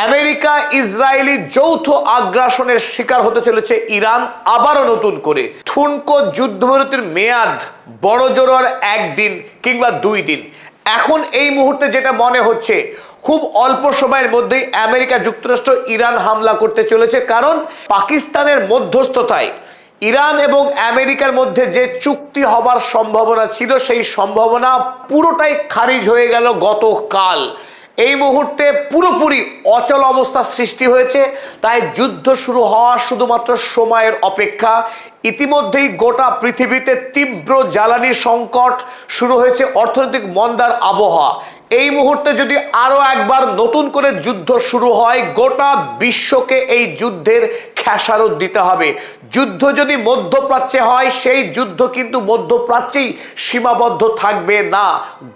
America Israeli যৌথ আগ্রাসনের শিকার হতে চলেছে ইরান আবারও নতুন করে। ঠুনকো যুদ্ধবিরতির মেয়াদ বড়জোর আর একদিন কিংবা 2 দিন। এখন এই মুহূর্তে যেটা মনে হচ্ছে খুব অল্প সময়ের মধ্যেই আমেরিকা যুক্তরাষ্ট্র ইরান হামলা করতে চলেছে, কারণ পাকিস্তানের মধ্যস্থতায় ইরান এবং আমেরিকার মধ্যে যে চুক্তি হবার সম্ভাবনা ছিল সেই সম্ভাবনা পুরোটাই খারিজ হয়ে গেল গতকাল। এই মুহূর্তে পুরোপুরি অচল অবস্থা সৃষ্টি হয়েছে, তাই যুদ্ধ শুরু হওয়া শুধুমাত্র সময়ের অপেক্ষা। ইতিমধ্যেই গোটা পৃথিবীতে তীব্র জ্বালানি সংকট শুরু হয়েছে, অর্থনৈতিক মন্দার আবহাওয়া। এই মুহূর্তে যদি আরো একবার নতুন করে যুদ্ধ শুরু হয়, গোটা বিশ্বকে এই যুদ্ধের খেসারত দিতে হবে। যুদ্ধ যদি মধ্যপ্রাচ্যে হয়, সেই যুদ্ধ কিন্তু মধ্যপ্রাচ্যেই সীমাবদ্ধ থাকবে না,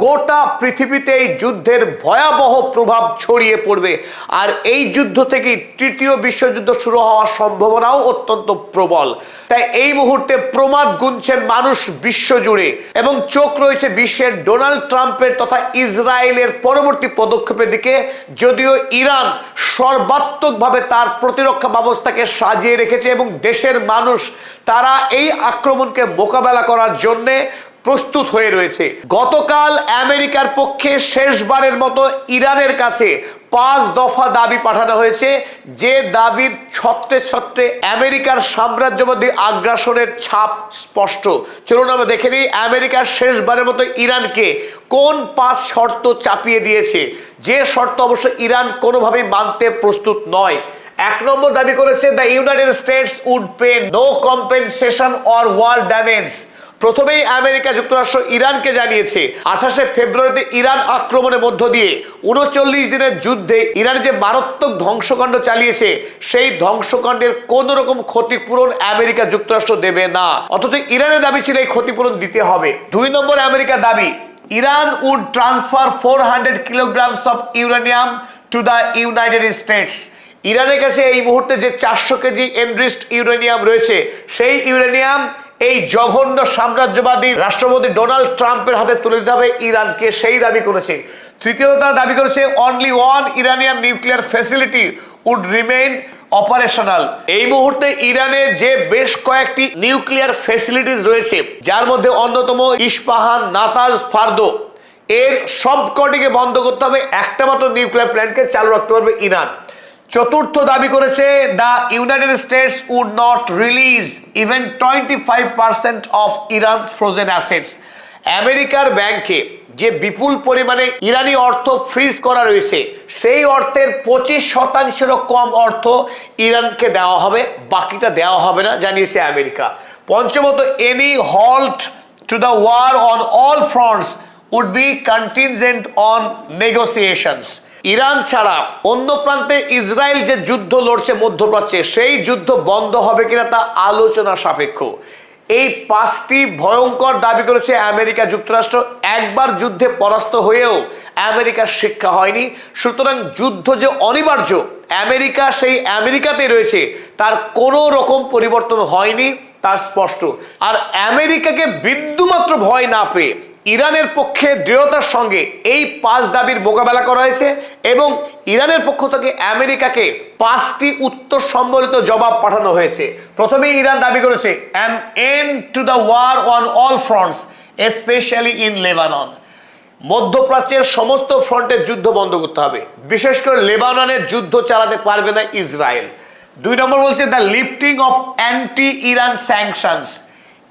গোটা পৃথিবীতে এই যুদ্ধের ভয়াবহ প্রভাব ছড়িয়ে পড়বে। আর এই যুদ্ধ থেকে তৃতীয় বিশ্বযুদ্ধ শুরু হওয়ার সম্ভাবনাও অত্যন্ত প্রবল। তাই এই মুহূর্তে প্রমাদ গুনছেন মানুষ বিশ্বজুড়ে, এবং চোখ রয়েছে বিশ্বের ডোনাল্ড ট্রাম্পের তথা ইসরায়েলের পরবর্তী পদক্ষেপের দিকে। যদিও ইরান সর্বাত্মকভাবে তার প্রতিরক্ষা ব্যবস্থাকে সাজিয়ে রেখেছে এবং দেশের মানুষ তারা এই আক্রমণকে মোকাবেলা করার জন্য প্রস্তুত হয়ে রয়েছে। গতকাল আমেরিকার পক্ষে শেষবারের মতো ইরানের কাছে 5 দফা দাবি পাঠানো হয়েছে, যে দাবির ছত্রে ছত্রে আমেরিকার সাম্রাজ্যবাদী আগ্রাসনের ছাপ স্পষ্ট। চলুন আমরা দেখে নিই আমেরিকার শেষবারের মতো ইরানকে কোন 5 শর্ত চাপিয়ে দিয়েছে, যে শর্ত অবশ্য ইরান কোনোভাবেই মানতে প্রস্তুত নয়। 1 নম্বর দাবি করেছে, the United States would pay no compensation or war damage. প্রথমেই আমেরিকা যুক্তরাষ্ট্র ইরানকে জানিয়েছে 28শে ফেব্রুয়ারিতে ইরান আক্রমণের মধ্য দিয়ে 39 দিনের যুদ্ধে ইরান যে মারাত্মক ধ্বংসকাণ্ড চালিয়েছে, সেই ধ্বংসকাণ্ডের কোন রকম ক্ষতিপূরণ আমেরিকা যুক্তরাষ্ট্র দেবে না, অথচ ইরানের দাবি ছিল এই ক্ষতিপূরণ দিতে হবে। 2 নম্বর আমেরিকার দাবি, Iran would transfer 400 kilograms of uranium to the United States. ইরানের কাছে এই মুহূর্তে যে 400 কেজি এনরিচড ইউরেনিয়াম রয়েছে, সেই ইউরেনিয়াম এই জঘন্য সাম্রাজ্যবাদী রাষ্ট্রপতি ডোনাল্ড ট্রাম্পের হাতে তুলে দিতে হবে ইরানকে, সেই দাবি করেছে। তৃতীয়ত তারা দাবি করেছে, only 1 Iranian nuclear facility would remain operational. এই মুহূর্তে ইরানে যে বেশ কয়েকটি নিউক্লিয়ার ফ্যাসিলিটিস রয়েছে, যার মধ্যে অন্যতম ইস্পাহান, নাতাজ, ফার্দো, এর সবকটিকে বন্ধ করতে হবে, একটা মাত্র নিউক্লিয়ার প্ল্যান্টকে চালু রাখতে পারবে ইরান। চতুর্থ দাবি করেছে, the United States would not release even 25% of Iran's frozen assets. আমেরিকার ব্যাংকে যে বিপুল পরিমাণে ইরানি অর্থ ফ্রিজ করা রয়েছে, সেই অর্থের 25%-এরও কম অর্থ ইরানকে দেওয়া হবে, বাকিটা দেওয়া হবে না, জানিয়েছে আমেরিকা। পঞ্চমত, any halt to the war on all fronts would be contingent on negotiations. Iran ছাড়া অন্য প্রান্তে ইসরায়েল যে যুদ্ধ লড়ছে মধ্যপ্রাচ্যে, সেই যুদ্ধ বন্ধ হবে কিনা তা আলোচনা সাপেক্ষ। এই 5টি ভয়ঙ্কর দাবি করেছে আমেরিকা যুক্তরাষ্ট্র। একবার যুদ্ধে পরাস্ত হয়েও আমেরিকার শিক্ষা হয়নি, সুতরাং যুদ্ধ যে অনিবার্য, আমেরিকা সেই আমেরিকাতেই রয়েছে, তার কোনো রকম পরিবর্তন হয়নি, তার স্পষ্ট। আর আমেরিকাকে বিন্দুমাত্র ভয় না পেয়ে ইরানের পক্ষে দৃঢ়তার সঙ্গে এই 5 দাবির মোকাবেলা করা হয়েছে, এবং ইরানের পক্ষ থেকে আমেরিকাকে 5টি উত্তর সম্বলিত জবাব পাঠানো হয়েছে। প্রথমেই ইরান দাবি করেছে, an end to the war on all fronts specially in Lebanon. মধ্যপ্রাচ্যের সমস্ত ফ্রন্টের যুদ্ধ বন্ধ করতে হবে, বিশেষ করে লেবাননের যুদ্ধ চালাতে পারবে না ইসরায়েল। 2 নম্বর বলছে, the lifting of anti Iran sanctions.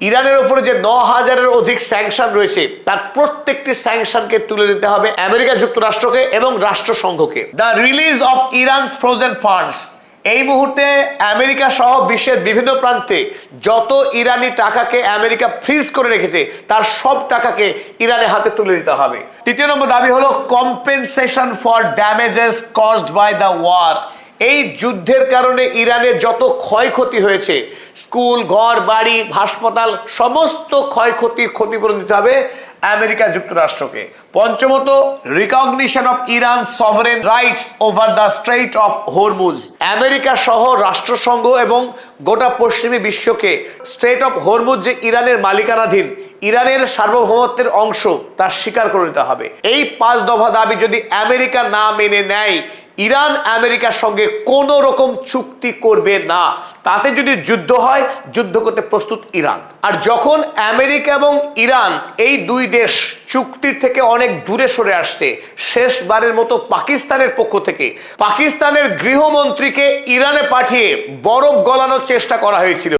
ইরানের উপরে যে 9000-এর অধিক স্যাংশন রয়েছে, তার প্রত্যেকটি স্যাংশনকে তুলে দিতে হবে আমেরিকা যুক্তরাষ্ট্রকে এবং রাষ্ট্রসংঘকে। The release of Iran's frozen funds. এই মুহূর্তে আমেরিকা সহ বিশ্বের বিভিন্ন প্রান্তে যত ইরানি টাকাকে আমেরিকা ফ্রিজ করে রেখেছে, তার সব টাকাকে ইরানের হাতে তুলে দিতে হবে। 3 নম্বর দাবি হলো, compensation for damages caused by the war. এই যুদ্ধের কারণে ইরানে যত ক্ষয়ক্ষতি হয়েছে, স্কুল, ঘর, বাড়ি, হাসপাতাল সমস্ত ক্ষয়ক্ষতির ক্ষতিপূরণ দিতে হবে আমেরিকা যুক্তরাষ্ট্রকে। পঞ্চমত, recognition of Iran sovereign rights over the strait of Hormuz. America সহ রাষ্ট্রসংঘ এবং গোটা পশ্চিমী বিশ্বকে স্ট্রেইট অফ হরমুজ যে ইরানের মালিকানাধীন, ইরানের সার্বভৌমত্বের অংশ, তা স্বীকার করে নিতে হবে। এই 5 দফা দাবি যদি আমেরিকা না মেনে নেয়, ইরান আমেরিকার সঙ্গে কোন রকম চুক্তি করবে না। তাতে যদি যুদ্ধ হয়, যুদ্ধ করতে প্রস্তুত ইরান। আর যখন আমেরিকা এবং ইরান এই দুই দেশ চুক্তির থেকে অনেক দূরে সরে আসছে, শেষবারের মতো পাকিস্তানের পক্ষ থেকে পাকিস্তানের গৃহমন্ত্রীকে ইরানে পাঠিয়ে বরফ গলানোর চেষ্টা করা হয়েছিল।